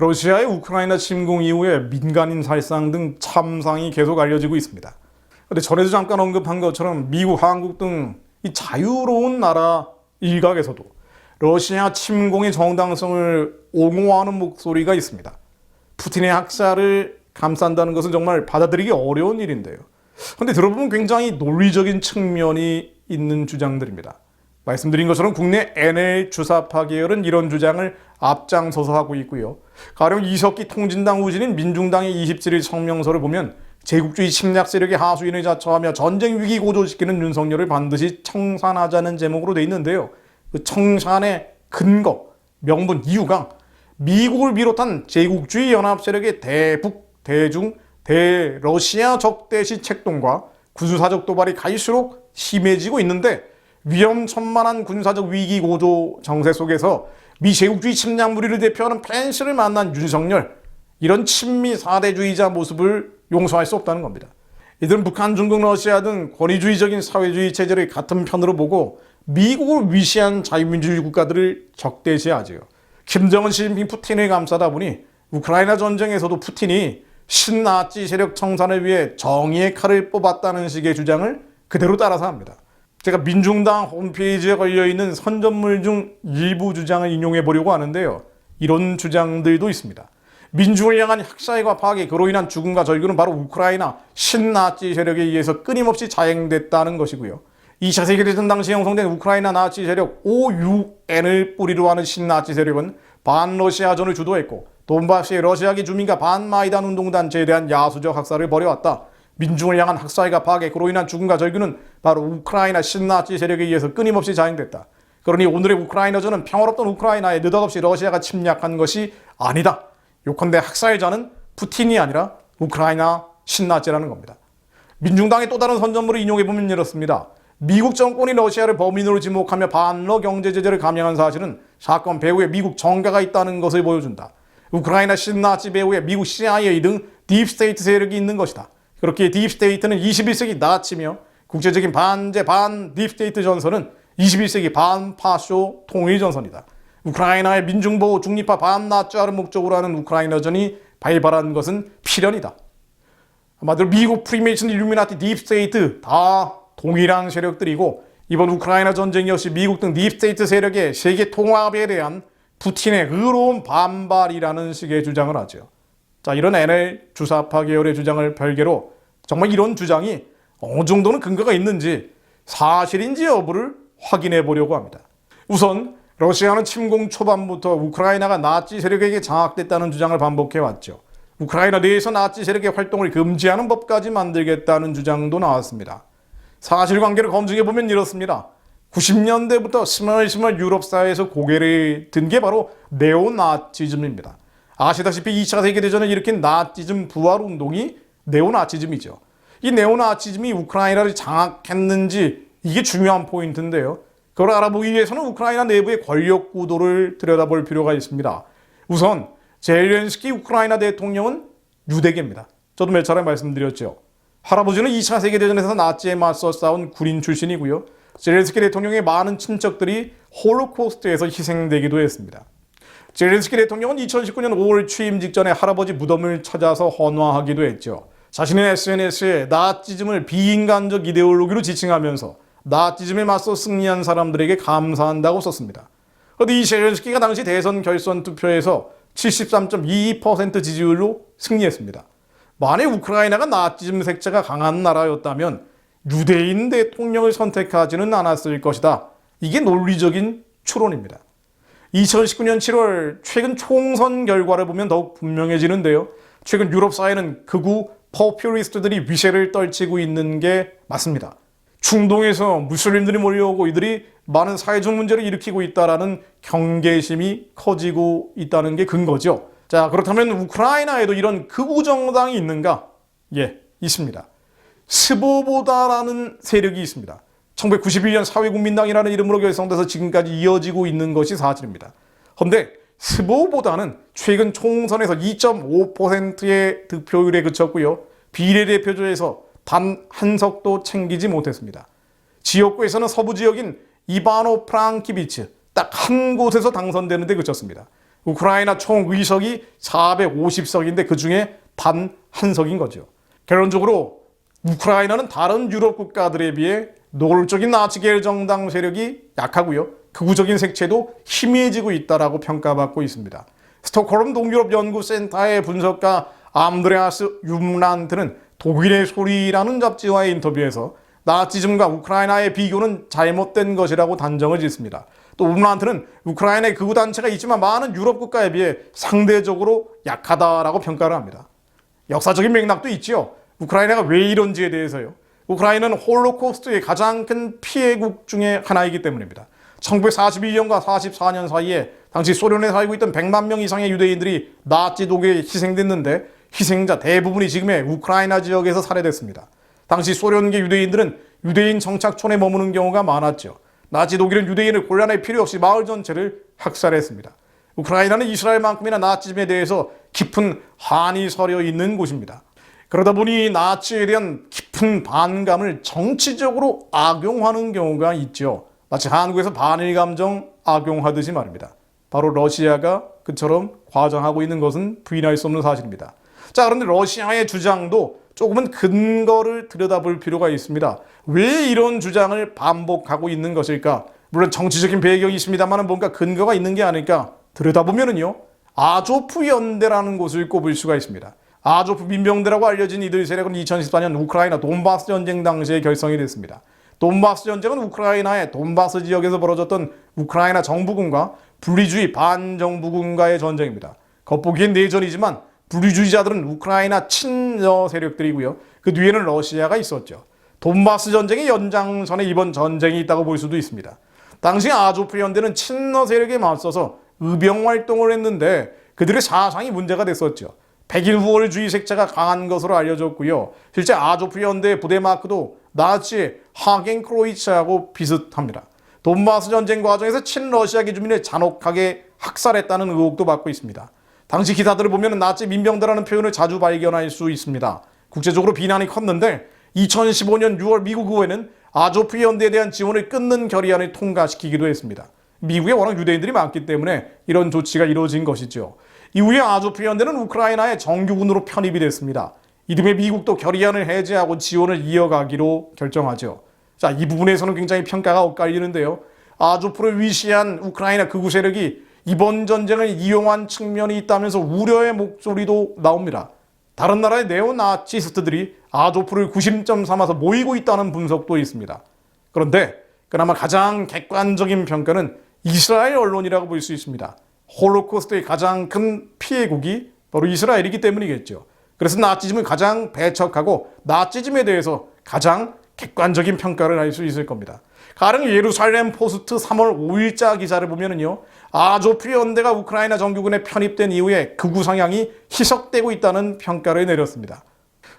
러시아의 우크라이나 침공 이후에 민간인 살상 등 참상이 계속 알려지고 있습니다. 그런데 전에도 잠깐 언급한 것처럼 미국, 한국 등 이 자유로운 나라 일각에서도 러시아 침공의 정당성을 옹호하는 목소리가 있습니다. 푸틴의 학살을 감싼다는 것은 정말 받아들이기 어려운 일인데요. 그런데 들어보면 굉장히 논리적인 측면이 있는 주장들입니다. 말씀드린 것처럼 국내 NL 주사파 계열은 이런 주장을 앞장서서 하고 있고요. 가령 이석기 통진당 후진인 민중당의 27일 성명서를 보면 제국주의 침략 세력의 하수인을 자처하며 전쟁 위기 고조시키는 윤석열을 반드시 청산하자는 제목으로 돼 있는데요. 그 청산의 근거, 명분, 이유가 미국을 비롯한 제국주의 연합 세력의 대북, 대중, 대러시아 적대시 책동과 군사적 도발이 갈수록 심해지고 있는데 위험천만한 군사적 위기 고조 정세 속에서 미 제국주의 침략 무리를 대표하는 펜스를 만난 윤석열, 이런 친미 사대주의자 모습을 용서할 수 없다는 겁니다. 이들은 북한, 중국, 러시아 등 권위주의적인 사회주의 체제를 같은 편으로 보고 미국을 위시한 자유민주주의 국가들을 적대시하지요. 김정은, 시진핑, 푸틴을 감싸다 보니 우크라이나 전쟁에서도 푸틴이 신나치 세력 청산을 위해 정의의 칼을 뽑았다는 식의 주장을 그대로 따라서 합니다. 제가 민중당 홈페이지에 걸려있는 선전물 중 일부 주장을 인용해 보려고 하는데요. 이런 주장들도 있습니다. 민중을 향한 학살과 파괴, 그로 인한 죽음과 절규는 바로 우크라이나 신나치 세력에 의해서 끊임없이 자행됐다는 것이고요. 2차 세계대전 당시 형성된 우크라이나 나치 세력 OUN을 뿌리로 하는 신나치 세력은 반러시아전을 주도했고 돈바스의 러시아계 주민과 반마이단 운동단체에 대한 야수적 학살을 벌여왔다. 민중을 향한 학살과 파괴, 그로 인한 죽음과 절규는 바로 우크라이나 신나치 세력에 의해서 끊임없이 자행됐다. 그러니 오늘의 우크라이나전은 평화롭던 우크라이나에 느닷없이 러시아가 침략한 것이 아니다. 요컨대 학살자는 푸틴이 아니라 우크라이나 신나치라는 겁니다. 민중당의 또 다른 선전물을 인용해보면 이렇습니다. 미국 정권이 러시아를 범인으로 지목하며 반러 경제 제재를 감행한 사실은 사건 배후에 미국 정가가 있다는 것을 보여준다. 우크라이나 신나치 배후에 미국 CIA 등 딥스테이트 세력이 있는 것이다. 그렇게 딥스테이트는 21세기 나치며 국제적인 반제 반딥스테이트 전선은 21세기 반파쇼 통일전선이다. 우크라이나의 민중보호 중립화 반나치화를 목적으로 하는 우크라이나전이 발발한 것은 필연이다. 한마디로 미국, 프리메이슨, 일루미나티, 딥스테이트 다 동일한 세력들이고 이번 우크라이나 전쟁 역시 미국 등 딥스테이트 세력의 세계 통합에 대한 푸틴의 의로운 반발이라는 식의 주장을 하죠. 자, 이런 NL 주사파 계열의 주장을 별개로 정말 이런 주장이 어느 정도는 근거가 있는지 사실인지 여부를 확인해 보려고 합니다. 우선 러시아는 침공 초반부터 우크라이나가 나치 세력에게 장악됐다는 주장을 반복해왔죠. 우크라이나 내에서 나치 세력의 활동을 금지하는 법까지 만들겠다는 주장도 나왔습니다. 사실관계를 검증해보면 이렇습니다. 90년대부터 스멀스멀 유럽 사회에서 고개를 든 게 바로 네오나치즘입니다. 아시다시피 2차 세계대전을 일으킨 나치즘 부활운동이 네오나치즘이죠. 이 네오나치즘이 우크라이나를 장악했는지 이게 중요한 포인트인데요. 그걸 알아보기 위해서는 우크라이나 내부의 권력 구도를 들여다볼 필요가 있습니다. 우선 젤렌스키 우크라이나 대통령은 유대계입니다. 저도 몇 차례 말씀드렸죠. 할아버지는 2차 세계대전에서 나치에 맞서 싸운 군인 출신이고요. 젤렌스키 대통령의 많은 친척들이 홀로코스트에서 희생되기도 했습니다. 젤렌스키 대통령은 2019년 5월 취임 직전에 할아버지 무덤을 찾아서 헌화하기도 했죠. 자신의 SNS에 나치즘을 비인간적 이데올로기로 지칭하면서 나치즘에 맞서 승리한 사람들에게 감사한다고 썼습니다. 그런데 이 젤렌스키가 당시 대선 결선 투표에서 73.22% 지지율로 승리했습니다. 만약 우크라이나가 나치즘 색채가 강한 나라였다면 유대인 대통령을 선택하지는 않았을 것이다. 이게 논리적인 추론입니다. 2019년 7월 최근 총선 결과를 보면 더욱 분명해지는데요. 최근 유럽 사회는 극우 포퓰리스트들이 위세를 떨치고 있는 게 맞습니다. 중동에서 무슬림들이 몰려오고 이들이 많은 사회적 문제를 일으키고 있다는 경계심이 커지고 있다는 게 근거죠. 자, 그렇다면 우크라이나에도 이런 극우 정당이 있는가? 예, 있습니다. 스보보다라는 세력이 있습니다. 1991년 사회국민당이라는 이름으로 결성돼서 지금까지 이어지고 있는 것이 사실입니다. 그런데 스보보다는 최근 총선에서 2.5%의 득표율에 그쳤고요. 비례대표조에서 단 한 석도 챙기지 못했습니다. 지역구에서는 서부 지역인 이바노 프랑키비츠 딱 한 곳에서 당선되는 데 그쳤습니다. 우크라이나 총 의석이 450석인데 그중에 단 한 석인 거죠. 결론적으로 우크라이나는 다른 유럽 국가들에 비해 노골적인 나치 계열 정당 세력이 약하고요. 극우적인 색채도 희미해지고 있다라고 평가받고 있습니다. 스톡홀름 동유럽 연구센터의 분석가 암드레아스 윰란트는 독일의 소리라는 잡지와의 인터뷰에서 나치즘과 우크라이나의 비교는 잘못된 것이라고 단정을 짓습니다. 또 윰란트는 우크라이나의 극우 단체가 있지만 많은 유럽 국가에 비해 상대적으로 약하다라고 평가를 합니다. 역사적인 맥락도 있지요. 우크라이나가 왜 이런지에 대해서요. 우크라이나는 홀로코스트의 가장 큰 피해국 중에 하나이기 때문입니다. 1942년과 44년 사이에 당시 소련에 살고 있던 100만 명 이상의 유대인들이 나치 독일에 희생됐는데 희생자 대부분이 지금의 우크라이나 지역에서 살해됐습니다. 당시 소련계 유대인들은 유대인 정착촌에 머무는 경우가 많았죠. 나치 독일은 유대인을 곤란할 필요 없이 마을 전체를 학살했습니다. 우크라이나는 이스라엘만큼이나 나치즘에 대해서 깊은 한이 서려 있는 곳입니다. 그러다 보니 나치에 대한 깊은 반감을 정치적으로 악용하는 경우가 있죠. 마치 한국에서 반일 감정 악용하듯이 말입니다. 바로 러시아가 그처럼 과장하고 있는 것은 부인할 수 없는 사실입니다. 자, 그런데 러시아의 주장도 조금은 근거를 들여다볼 필요가 있습니다. 왜 이런 주장을 반복하고 있는 것일까? 물론 정치적인 배경이 있습니다만 뭔가 근거가 있는 게 아닐까? 들여다보면요. 아조프 연대라는 곳을 꼽을 수가 있습니다. 아조프 민병대라고 알려진 이들 세력은 2014년 우크라이나 돈바스 전쟁 당시에 결성이 됐습니다. 돈바스 전쟁은 우크라이나의 돈바스 지역에서 벌어졌던 우크라이나 정부군과 분리주의 반정부군과의 전쟁입니다. 겉보기엔 내전이지만 분리주의자들은 우크라이나 친러 세력들이고요. 그 뒤에는 러시아가 있었죠. 돈바스 전쟁의 연장선에 이번 전쟁이 있다고 볼 수도 있습니다. 당시 아조프 연대는 친러 세력에 맞서서 의병 활동을 했는데 그들의 사상이 문제가 됐었죠. 백인 후월주의 색채가 강한 것으로 알려졌고요. 실제 아조프 연대의 부대 마크도 나치의 하겐크로이츠하고 비슷합니다. 돈바스 전쟁 과정에서 친러시아계 주민을 잔혹하게 학살했다는 의혹도 받고 있습니다. 당시 기사들을 보면 나치 민병대라는 표현을 자주 발견할 수 있습니다. 국제적으로 비난이 컸는데 2015년 6월 미국 의회는 아조프 연대에 대한 지원을 끊는 결의안을 통과시키기도 했습니다. 미국에 워낙 유대인들이 많기 때문에 이런 조치가 이루어진 것이죠. 이후에 아조프 연대는 우크라이나의 정규군으로 편입이 됐습니다. 이듬해 미국도 결의안을 해제하고 지원을 이어가기로 결정하죠. 자, 이 부분에서는 굉장히 평가가 엇갈리는데요. 아조프를 위시한 우크라이나 극우 세력이 이번 전쟁을 이용한 측면이 있다면서 우려의 목소리도 나옵니다. 다른 나라의 네오나치스트들이 아조프를 구심점 삼아서 모이고 있다는 분석도 있습니다. 그런데 그나마 가장 객관적인 평가는 이스라엘 언론이라고 볼 수 있습니다. 홀로코스트의 가장 큰 피해국이 바로 이스라엘이기 때문이겠죠. 그래서 나치즘을 가장 배척하고 나치즘에 대해서 가장 객관적인 평가를 할 수 있을 겁니다. 가령 예루살렘 포스트 3월 5일자 기사를 보면요. 아조프 연대가 우크라이나 정규군에 편입된 이후에 극우 성향이 희석되고 있다는 평가를 내렸습니다.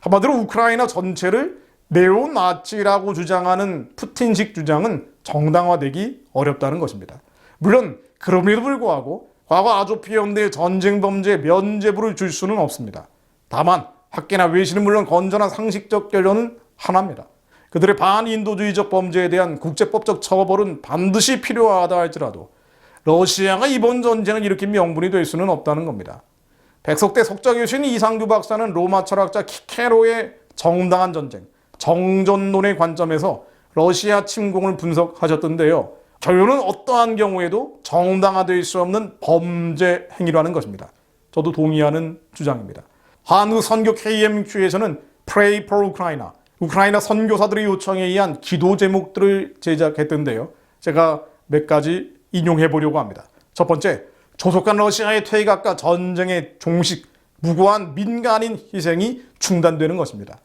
한마디로 우크라이나 전체를 네오나치라고 주장하는 푸틴식 주장은 정당화되기 어렵다는 것입니다. 물론 그럼에도 불구하고 과거 아조프 연대의 전쟁 범죄에 면죄부를 줄 수는 없습니다. 다만 학계나 외신은 물론 건전한 상식적 결론은 하나입니다. 그들의 반인도주의적 범죄에 대한 국제법적 처벌은 반드시 필요하다 할지라도 러시아가 이번 전쟁을 일으킨 명분이 될 수는 없다는 겁니다. 백석대 석좌교수인 이상규 박사는 로마 철학자 키케로의 정당한 전쟁, 정전론의 관점에서 러시아 침공을 분석하셨던데요. 결론은 어떠한 경우에도 정당화될 수 없는 범죄 행위라는 것입니다. 저도 동의하는 주장입니다. 한국 선교 KMQ에서는 Pray for Ukraine, 우크라이나 선교사들의 요청에 의한 기도 제목들을 제작했던데요. 제가 몇 가지 인용해 보려고 합니다. 첫 번째, 조속한 러시아의 퇴각과 전쟁의 종식, 무고한 민간인 희생이 중단되는 것입니다.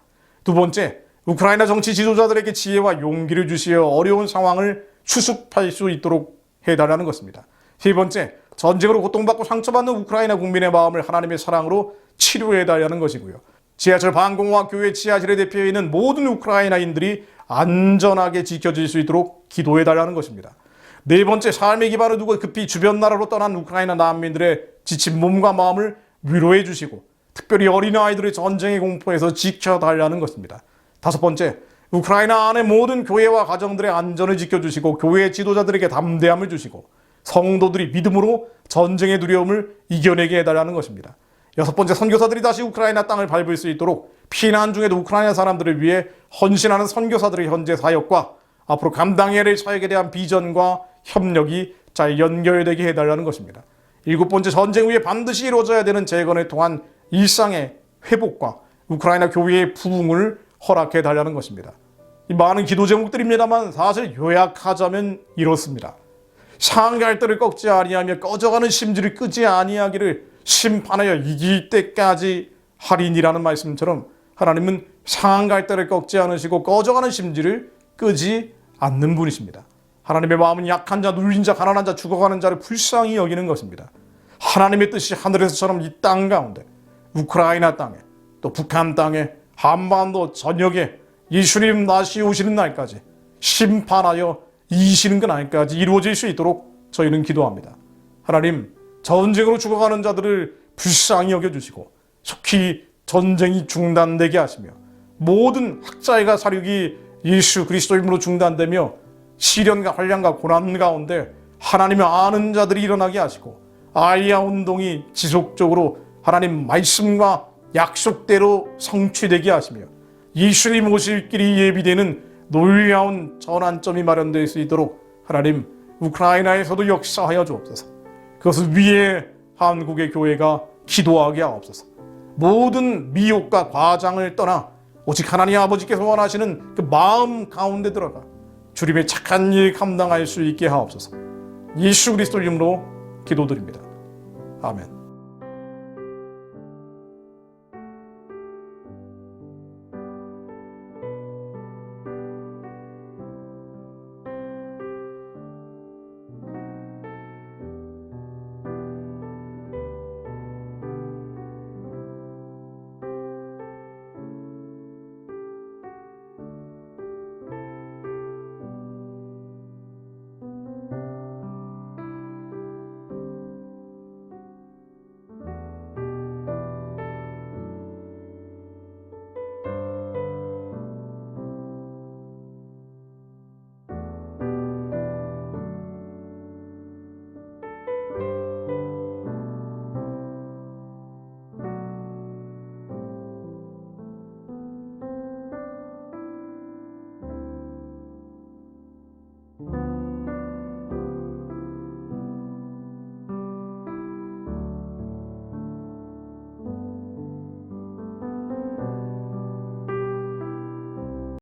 두 번째, 우크라이나 정치 지도자들에게 지혜와 용기를 주시어 어려운 상황을 추습할 수 있도록 해달라는 것입니다. 세 번째, 전쟁으로 고통받고 상처받는 우크라이나 국민의 마음을 하나님의 사랑으로 치료해달라는 것이고요. 지하철 방공호와 교회 지하실에 대피해 있는 모든 우크라이나인들이 안전하게 지켜질 수 있도록 기도해달라는 것입니다. 네 번째, 삶의 기반을 두고 급히 주변 나라로 떠난 우크라이나 난민들의 지친 몸과 마음을 위로해 주시고 특별히 어린아이들의 전쟁의 공포에서 지켜달라는 것입니다. 다섯 번째, 우크라이나 안의 모든 교회와 가정들의 안전을 지켜주시고 교회 지도자들에게 담대함을 주시고 성도들이 믿음으로 전쟁의 두려움을 이겨내게 해달라는 것입니다. 여섯 번째, 선교사들이 다시 우크라이나 땅을 밟을 수 있도록 피난 중에도 우크라이나 사람들을 위해 헌신하는 선교사들의 현재 사역과 앞으로 감당해야 할 사역에 대한 비전과 협력이 잘 연결되게 해달라는 것입니다. 일곱 번째, 전쟁 후에 반드시 이루어져야 되는 재건을 통한 일상의 회복과 우크라이나 교회의 부흥을 허락해 달라는 것입니다. 이 많은 기도 제목들입니다만 사실 요약하자면 이렇습니다. 상한 갈대를 꺾지 아니하며 꺼져가는 심지를 끄지 아니하기를 심판하여 이길 때까지 하리니라는 말씀처럼 하나님은 상한 갈대를 꺾지 않으시고 꺼져가는 심지를 끄지 않는 분이십니다. 하나님의 마음은 약한 자, 눌린 자, 가난한 자, 죽어가는 자를 불쌍히 여기는 것입니다. 하나님의 뜻이 하늘에서처럼 이 땅 가운데, 우크라이나 땅에, 또 북한 땅에, 한반도 전역에 예수님 다시 오시는 날까지 심판하여 이기시는 그 날까지 이루어질 수 있도록 저희는 기도합니다. 하나님, 전쟁으로 죽어가는 자들을 불쌍히 여겨주시고 속히 전쟁이 중단되게 하시며 모든 학자이가 사륙이 예수 그리스도 이름으로 중단되며 시련과 환난과 고난 가운데 하나님의 아는 자들이 일어나게 하시고 아이야 운동이 지속적으로 하나님 말씀과 약속대로 성취되게 하시며 예수님 오실 길이 예비되는 놀라운 전환점이 마련될 수 있도록 하나님 우크라이나에서도 역사하여 주옵소서. 그것을 위해 한국의 교회가 기도하게 하옵소서. 모든 미혹과 과장을 떠나 오직 하나님 아버지께서 원하시는 그 마음 가운데 들어가 주님의 착한 일 감당할 수 있게 하옵소서. 예수 그리스도 이름으로 기도드립니다. 아멘.